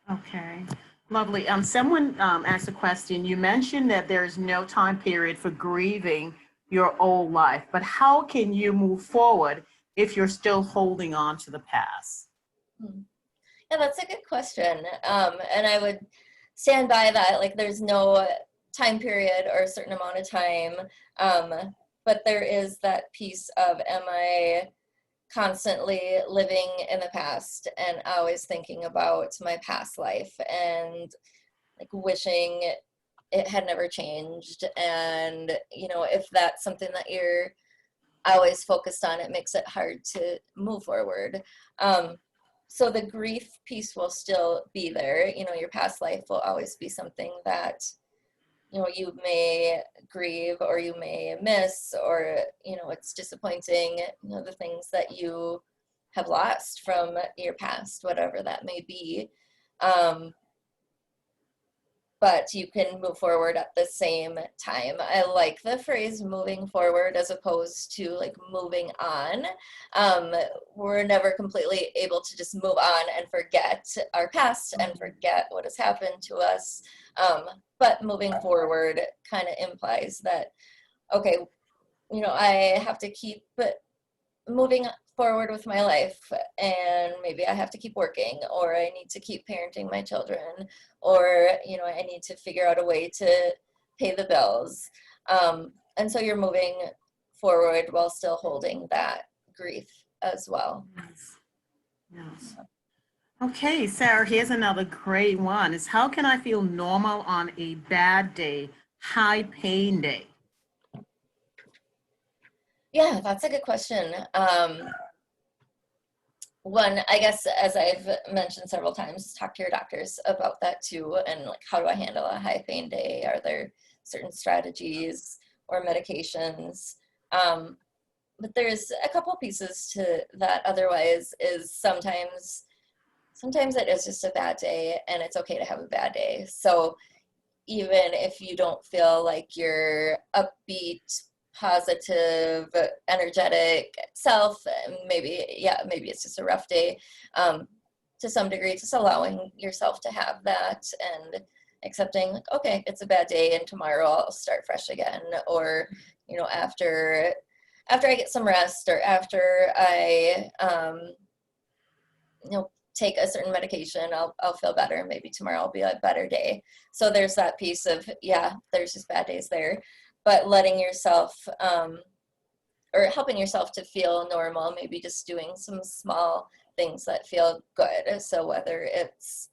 Okay, lovely. Someone asked a question. You mentioned that there's no time period for grieving your old life, but how can you move forward if you're still holding on to the past? Yeah, that's a good question. And I would stand by that. Like, there's no time period or a certain amount of time, but there is that piece of, am I constantly living in the past and always thinking about my past life and like wishing it had never changed? And, you know, if that's something that you're always focused on, it makes it hard to move forward. So the grief piece will still be there. You know, your past life will always be something that, you know, you may grieve, or you may miss, or, you know, it's disappointing, you know, the things that you have lost from your past, whatever that may be. but you can move forward at the same time. I like the phrase moving forward as opposed to like moving on. We're never completely able to just move on and forget our past and forget what has happened to us. But moving forward kind of implies that, okay, you know, I have to keep moving forward with my life, and maybe I have to keep working, or I need to keep parenting my children, or, you know, I need to figure out a way to pay the bills. And so you're moving forward while still holding that grief as well. Yes. Yes. Okay, Sarah, here's another great one. Is how can I feel normal on a bad day, high pain day? Yeah, that's a good question. One, I guess, as I've mentioned several times, talk to your doctors about that too. And like, how do I handle a high pain day? Are there certain strategies or medications? But there's a couple pieces to that. Otherwise, is sometimes it is just a bad day, and it's okay to have a bad day. So even if you don't feel like you're upbeat, positive, energetic self, maybe it's just a rough day, to some degree, just allowing yourself to have that and accepting, like, okay, it's a bad day and tomorrow I'll start fresh again. Or, you know, after I get some rest, or after I you know, take a certain medication, I'll feel better. Maybe tomorrow will be a better day. So there's that piece of, yeah, there's just bad days there, but letting yourself, or helping yourself to feel normal, maybe just doing some small things that feel good. So whether it's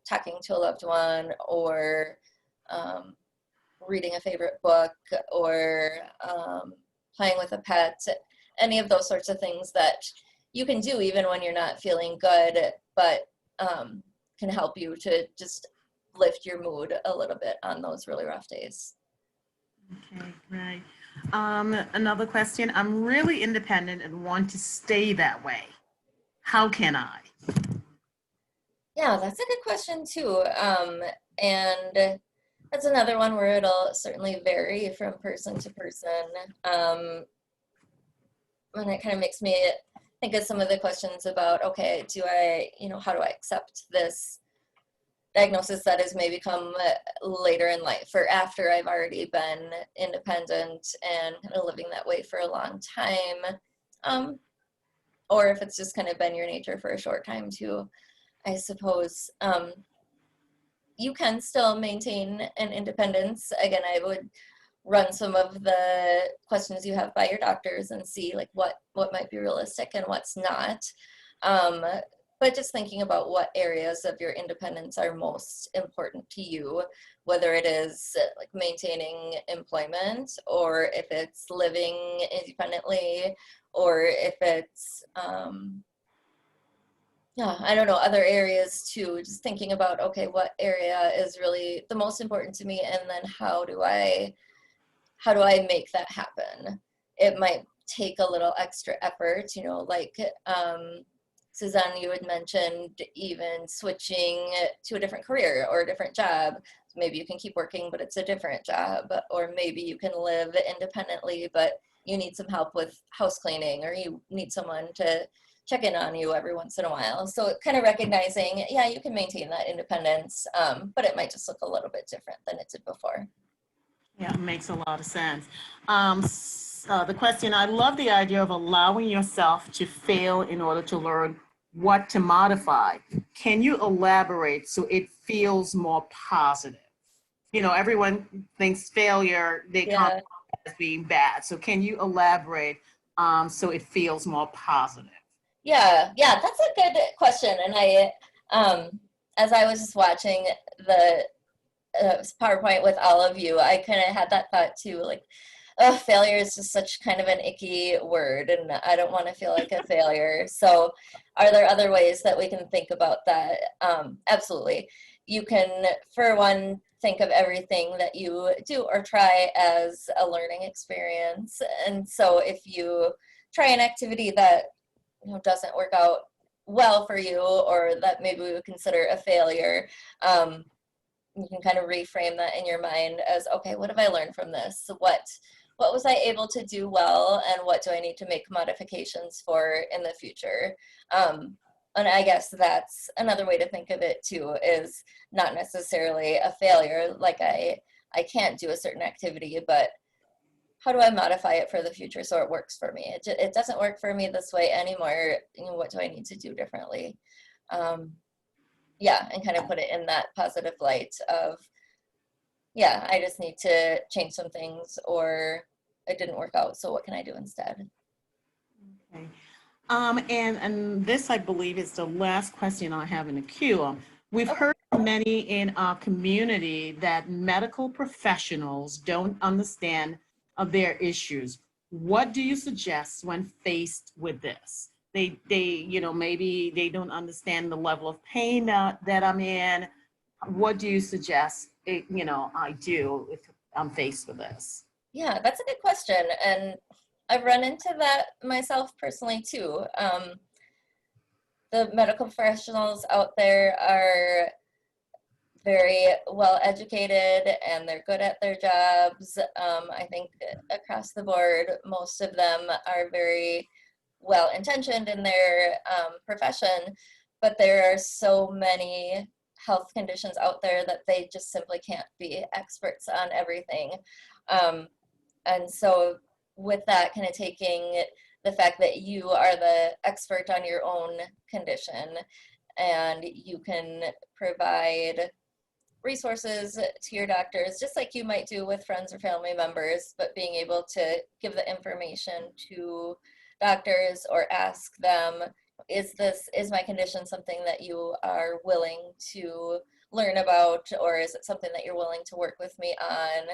talking to a loved one, or reading a favorite book, or playing with a pet, any of those sorts of things that you can do even when you're not feeling good, but can help you to just lift your mood a little bit on those really rough days. Okay, right. Another question. I'm really independent and want to stay that way. How can I? Yeah, that's a good question too. And that's another one where it'll certainly vary from person to person. And it kind of makes me think of some of the questions about, okay, how do I accept this diagnosis that has maybe come later in life, or after I've already been independent and kind of living that way for a long time, or if it's just kind of been your nature for a short time too, I suppose. You can still maintain an independence. Again, I would run some of the questions you have by your doctors and see like what might be realistic and what's not. But just thinking about what areas of your independence are most important to you, whether it is like maintaining employment, or if it's living independently, or if it's, I don't know, other areas too. Just thinking about, okay, what area is really the most important to me, and then how do I make that happen? It might take a little extra effort, like Suzanne, you had mentioned even switching to a different career or a different job. Maybe you can keep working, but it's a different job. Or maybe you can live independently, but you need some help with house cleaning, or you need someone to check in on you every once in a while. So kind of recognizing, yeah, you can maintain that independence, but it might just look a little bit different than it did before. Yeah, it makes a lot of sense. The question, I love the idea of allowing yourself to fail in order to learn what to modify. Can you elaborate so it feels more positive? Everyone thinks failure, they come as being bad. So can you elaborate so it feels more positive? Yeah, that's a good question. And I, as I was just watching the PowerPoint with all of you, I kind of had that thought too, like, oh, failure is just such kind of an icky word, and I don't want to feel like a failure. So are there other ways that we can think about that? Absolutely. You can, for one, think of everything that you do or try as a learning experience. And so if you try an activity that doesn't work out well for you, or that maybe we would consider a failure, you can kind of reframe that in your mind as, okay, what have I learned from this? So what was I able to do well, and what do I need to make modifications for in the future? And I guess that's another way to think of it too, is not necessarily a failure, like I can't do a certain activity, but how do I modify it for the future so it works for me? It doesn't work for me this way anymore. You know, what do I need to do differently? Yeah, and kind of put it in that positive light of, yeah, I just need to change some things, or it didn't work out, so what can I do instead? Okay. And this, I believe, is the last question I have in the queue. We've heard from many in our community that medical professionals don't understand of their issues. What do you suggest when faced with this? They you know, maybe they don't understand the level of pain that I'm in. What do you suggest, you know, I do if I'm faced with this? Yeah, that's a good question. And I've run into that myself personally too. The medical professionals out there are very well educated and they're good at their jobs. I think across the board, most of them are very well intentioned in their profession, but there are so many health conditions out there that they just simply can't be experts on everything. And so with that, kind of taking the fact that you are the expert on your own condition and you can provide resources to your doctors, just like you might do with friends or family members, but being able to give the information to doctors or ask them, is my condition something that you are willing to learn about, or is it something that you're willing to work with me on?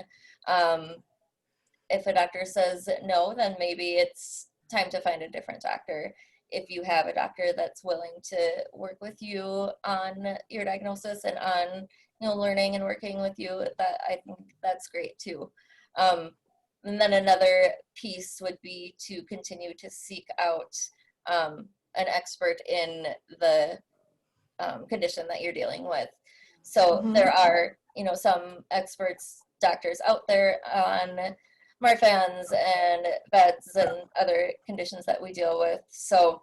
If a doctor says no, then maybe it's time to find a different doctor. If you have a doctor that's willing to work with you on your diagnosis and on, you know, learning and working with you, that I think that's great too. And then another piece would be to continue to seek out an expert in the condition that you're dealing with. So there are, you know, some experts, doctors out there on Marfan's and beds and other conditions that we deal with. So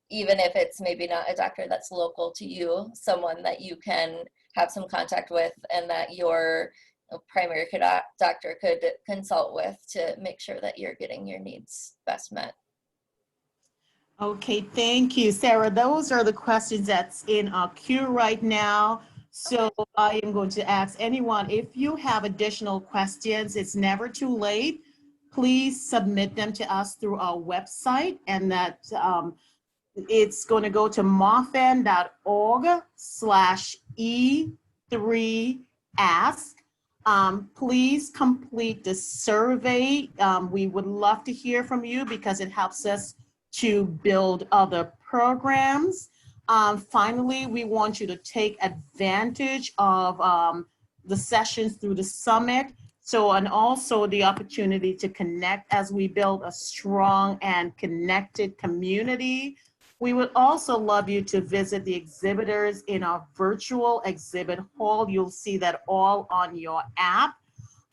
even if it's maybe not a doctor that's local to you, someone that you can have some contact with and that your primary care doctor could consult with to make sure that you're getting your needs best met. Okay, thank you, Sarah. Those are the questions that's in our queue right now. So I am going to ask anyone, if you have additional questions, it's never too late. Please submit them to us through our website, and that it's going to go to marfan.org/E3ask. Please complete the survey. We would love to hear from you because it helps us to build other programs. Finally, we want you to take advantage of the sessions through the summit. So, and also the opportunity to connect as we build a strong and connected community. We would also love you to visit the exhibitors in our virtual exhibit hall. You'll see that all on your app.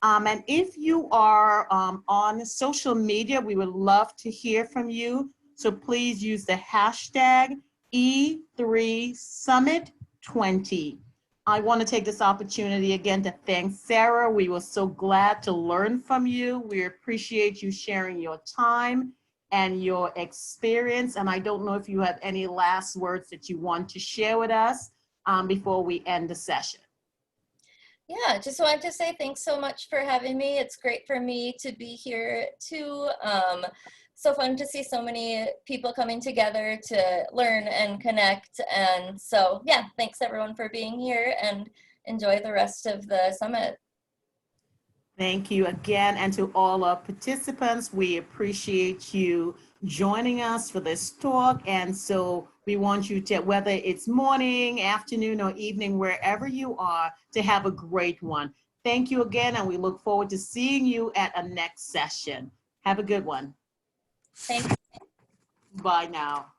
And if you are on social media, we would love to hear from you. So please use the hashtag E3Summit20. I want to take this opportunity again to thank Sarah. We were so glad to learn from you. We appreciate you sharing your time and your experience. And I don't know if you have any last words that you want to share with us before we end the session. Yeah, just wanted to say thanks so much for having me. It's great for me to be here too. So fun to see so many people coming together to learn and connect. And so, yeah, thanks everyone for being here, and enjoy the rest of the summit. Thank you again. And to all our participants, we appreciate you joining us for this talk. And so we want you to, whether it's morning, afternoon, or evening, wherever you are, to have a great one. Thank you again, and we look forward to seeing you at a next session. Have a good one. Thanks. Bye now.